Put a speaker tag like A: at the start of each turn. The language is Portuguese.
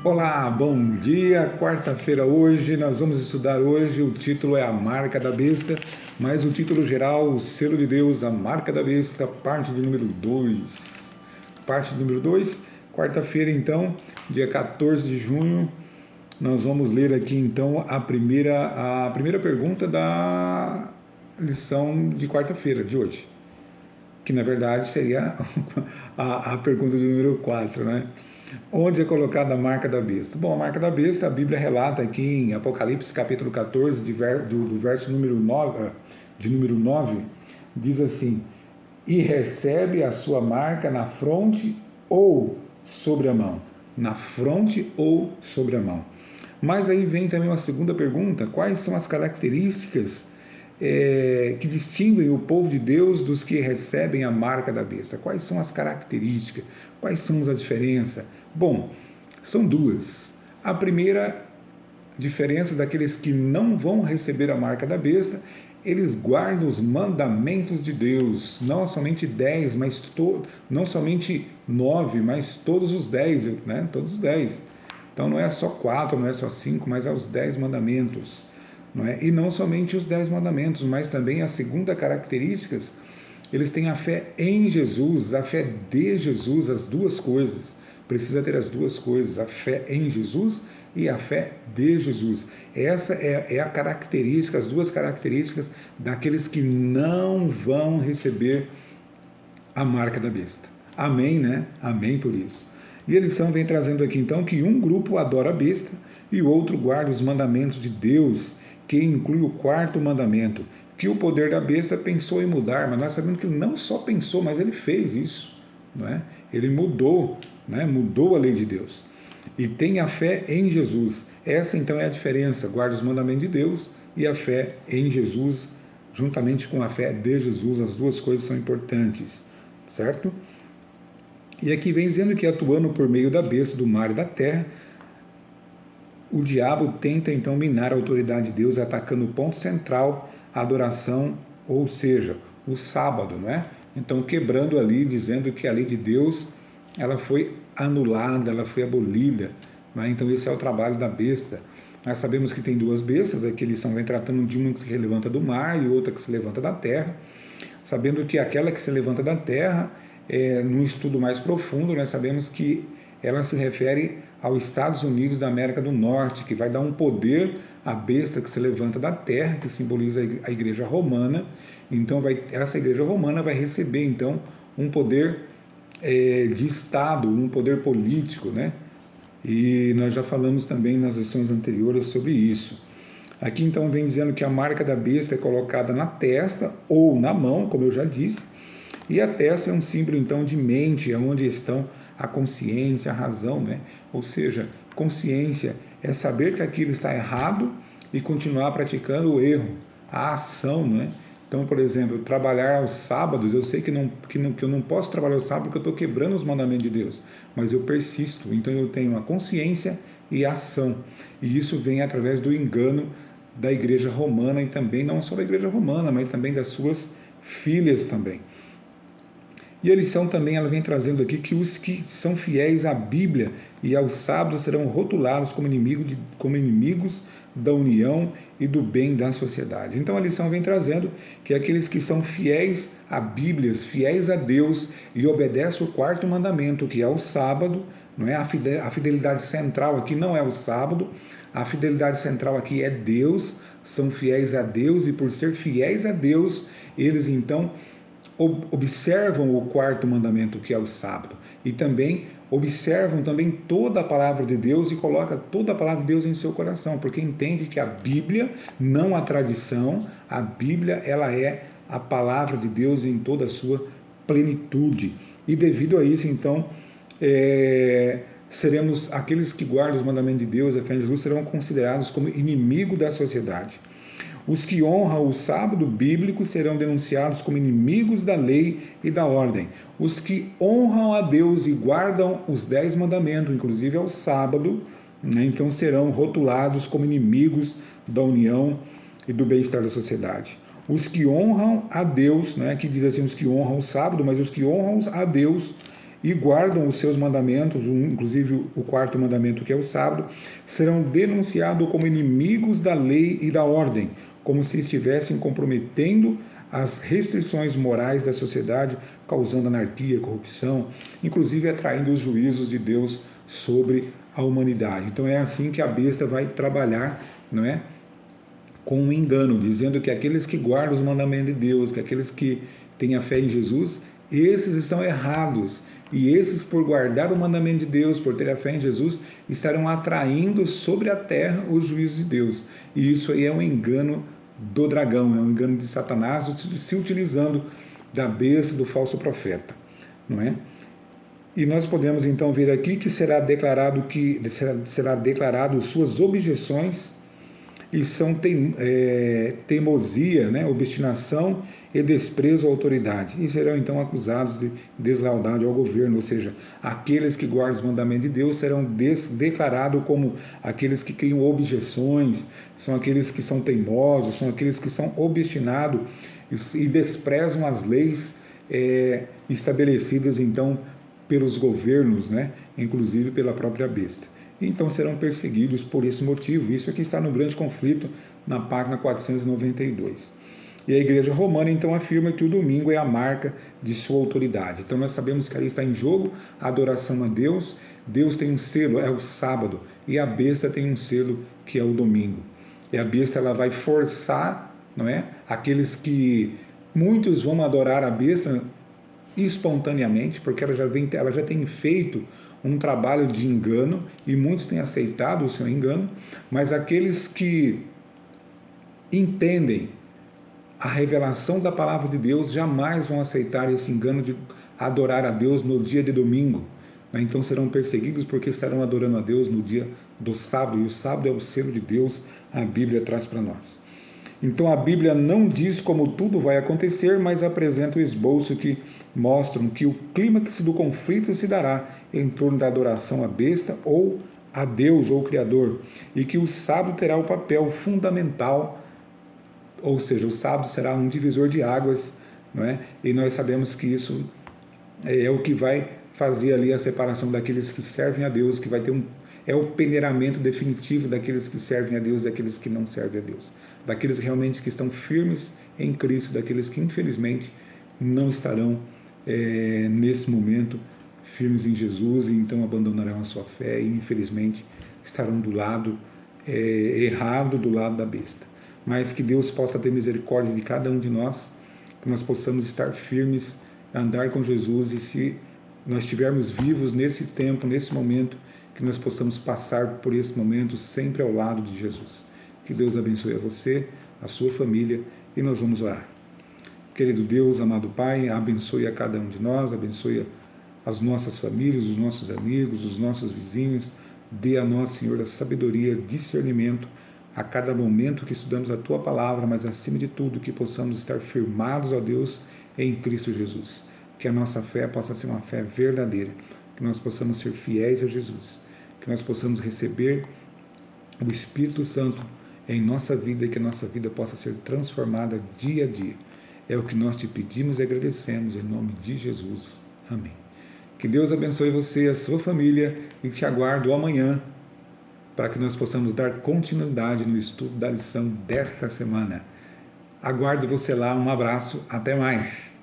A: Olá, bom dia. Quarta-feira hoje, nós vamos estudar hoje, o título é A Marca da Besta, mas o título geral, o selo de Deus, a Marca da Besta, parte de número 2. Parte de número 2, quarta-feira então, dia 14 de junho, nós vamos ler aqui então a primeira pergunta da lição de quarta-feira de hoje, que na verdade seria a pergunta do número 4, né? Onde é colocada a marca da besta? Bom, a marca da besta, a Bíblia relata aqui em Apocalipse capítulo 14, do verso número 9, número 9, diz assim: e recebe a sua marca na fronte ou sobre a mão. Na fronte ou sobre a mão. Mas aí vem também uma segunda pergunta: quais são as características que distinguem o povo de Deus dos que recebem a marca da besta? Quais são as características? Quais são as diferenças? Bom, são duas. A primeira diferença daqueles que não vão receber a marca da besta, eles guardam os mandamentos de Deus, não somente 10, não somente 9, mas todos os 10, né? Todos os 10. Então não é só 4, não é só 5, mas é os 10 mandamentos. Não é? E não somente os 10 mandamentos, mas também a segunda característica, eles têm a fé em Jesus, a fé de Jesus, as duas coisas. Precisa ter as duas coisas, a fé em Jesus e a fé de Jesus. Essa é a característica, as duas características daqueles que não vão receber a marca da besta. Amém, né? Amém por isso. E a lição vem trazendo aqui então que um grupo adora a besta e o outro guarda os mandamentos de Deus, que inclui o quarto mandamento, que o poder da besta pensou em mudar, mas nós sabemos que ele não só pensou, mas ele fez isso, não é? Ele mudou, né? Mudou a lei de Deus. E tem a fé em Jesus. Essa então é a diferença, guarda os mandamentos de Deus e a fé em Jesus, juntamente com a fé de Jesus, as duas coisas são importantes, certo? E aqui vem dizendo que atuando por meio da besta, do mar e da terra, o diabo tenta então minar a autoridade de Deus, atacando o ponto central, a adoração, ou seja, o sábado, não é? Então quebrando ali, dizendo que a lei de Deus ela foi anulada, ela foi abolida, não é? Então esse é o trabalho da besta. Nós sabemos que tem duas bestas, aqui eles vem tratando de uma que se levanta do mar e outra que se levanta da terra, sabendo que aquela que se levanta da terra, num estudo mais profundo, nós sabemos que ela se refere aos Estados Unidos da América do Norte, que vai dar um poder à besta que se levanta da terra, que simboliza a Igreja Romana. Então essa Igreja Romana vai receber então um poder de Estado, um poder político, né? E nós já falamos também nas lições anteriores sobre isso. Aqui então vem dizendo que a marca da besta é colocada na testa ou na mão, como eu já disse, e a testa é um símbolo então de mente, é onde estão a consciência, a razão, né? Ou seja, consciência é saber que aquilo está errado e continuar praticando o erro, a ação, né? Então, por exemplo, trabalhar aos sábados, eu sei que eu não posso trabalhar aos sábados porque eu estou quebrando os mandamentos de Deus, mas eu persisto, então eu tenho a consciência e a ação. E isso vem através do engano da Igreja Romana e também, não só da Igreja Romana, mas também das suas filhas também. E a lição também ela vem trazendo aqui que os que são fiéis à Bíblia e aos sábados serão rotulados como inimigos da união e do bem da sociedade. Então a lição vem trazendo que aqueles que são fiéis à Bíblia, fiéis a Deus e obedecem o quarto mandamento, que é o sábado, não é? A fidelidade central aqui não é o sábado, a fidelidade central aqui é Deus, são fiéis a Deus e por ser fiéis a Deus, eles então observam o quarto mandamento, que é o sábado, e também observam também toda a palavra de Deus e coloca toda a palavra de Deus em seu coração, porque entende que a Bíblia, não a tradição, a Bíblia ela é a palavra de Deus em toda a sua plenitude. E devido a isso, então, seremos aqueles que guardam os mandamentos de Deus, a fé em Jesus, serão considerados como inimigo da sociedade. Os que honram o sábado bíblico serão denunciados como inimigos da lei e da ordem. Os que honram a Deus e guardam os 10 mandamentos, inclusive ao sábado, né, então serão rotulados como inimigos da união e do bem-estar da sociedade. Os que honram a Deus, né, que diz assim, os que honram o sábado, mas os que honram a Deus e guardam os seus mandamentos, inclusive o quarto mandamento, que é o sábado, serão denunciados como inimigos da lei e da ordem, como se estivessem comprometendo as restrições morais da sociedade, causando anarquia, corrupção, inclusive atraindo os juízos de Deus sobre a humanidade. Então é assim que a besta vai trabalhar, não é? Com um engano, dizendo que aqueles que guardam os mandamentos de Deus, que aqueles que têm a fé em Jesus, esses estão errados. E esses, por guardar o mandamento de Deus, por ter a fé em Jesus, estarão atraindo sobre a terra os juízos de Deus. E isso aí é um engano do dragão, é um engano de Satanás, se utilizando da besta, do falso profeta, não é? E nós podemos então ver aqui que será declarado suas objeções, e são teimosia, né, obstinação e desprezo à autoridade, e serão então acusados de deslealdade ao governo, ou seja, aqueles que guardam os mandamentos de Deus serão declarados como aqueles que criam objeções, são aqueles que são teimosos, são aqueles que são obstinados e desprezam as leis estabelecidas então pelos governos, né, inclusive pela própria besta. Então serão perseguidos por esse motivo. Isso aqui está no grande conflito, na página 492. E a igreja romana então afirma que o domingo é a marca de sua autoridade. Então nós sabemos que ali está em jogo a adoração a Deus. Deus tem um selo, é o sábado, e a besta tem um selo, que é o domingo. E a besta ela vai forçar, não é? Aqueles que muitos vão adorar a besta espontaneamente, porque ela já tem feito um trabalho de engano, e muitos têm aceitado o seu engano, mas aqueles que entendem a revelação da palavra de Deus jamais vão aceitar esse engano de adorar a Deus no dia de domingo. Então serão perseguidos porque estarão adorando a Deus no dia do sábado, e o sábado é o selo de Deus, a Bíblia traz para nós. Então a Bíblia não diz como tudo vai acontecer, mas apresenta o esboço que mostram que o clímax do conflito se dará em torno da adoração à besta ou a Deus ou Criador, e que o sábado terá o papel fundamental, ou seja, o sábado será um divisor de águas, não é? E nós sabemos que isso é o que vai fazer ali a separação daqueles que servem a Deus, que vai ter é o peneiramento definitivo daqueles que servem a Deus, daqueles que não servem a Deus, daqueles realmente que estão firmes em Cristo, daqueles que infelizmente não estarão nesse momento firmes em Jesus, e então abandonarão a sua fé e infelizmente estarão do lado errado, do lado da besta. Mas que Deus possa ter misericórdia de cada um de nós, que nós possamos estar firmes, andar com Jesus, e se nós estivermos vivos nesse tempo, nesse momento, que nós possamos passar por esse momento sempre ao lado de Jesus. Que Deus abençoe a você, a sua família, e nós vamos orar. Querido Deus, amado Pai, abençoe a cada um de nós, abençoe as nossas famílias, os nossos amigos, os nossos vizinhos. Dê a nós, Senhor, a sabedoria, discernimento a cada momento que estudamos a Tua Palavra, mas acima de tudo que possamos estar firmados, ó Deus, em Cristo Jesus. Que a nossa fé possa ser uma fé verdadeira, que nós possamos ser fiéis a Jesus, que nós possamos receber o Espírito Santo em nossa vida, e que a nossa vida possa ser transformada dia a dia. É o que nós te pedimos e agradecemos em nome de Jesus. Amém. Que Deus abençoe você e a sua família, e te aguardo amanhã para que nós possamos dar continuidade no estudo da lição desta semana. Aguardo você lá, um abraço, até mais.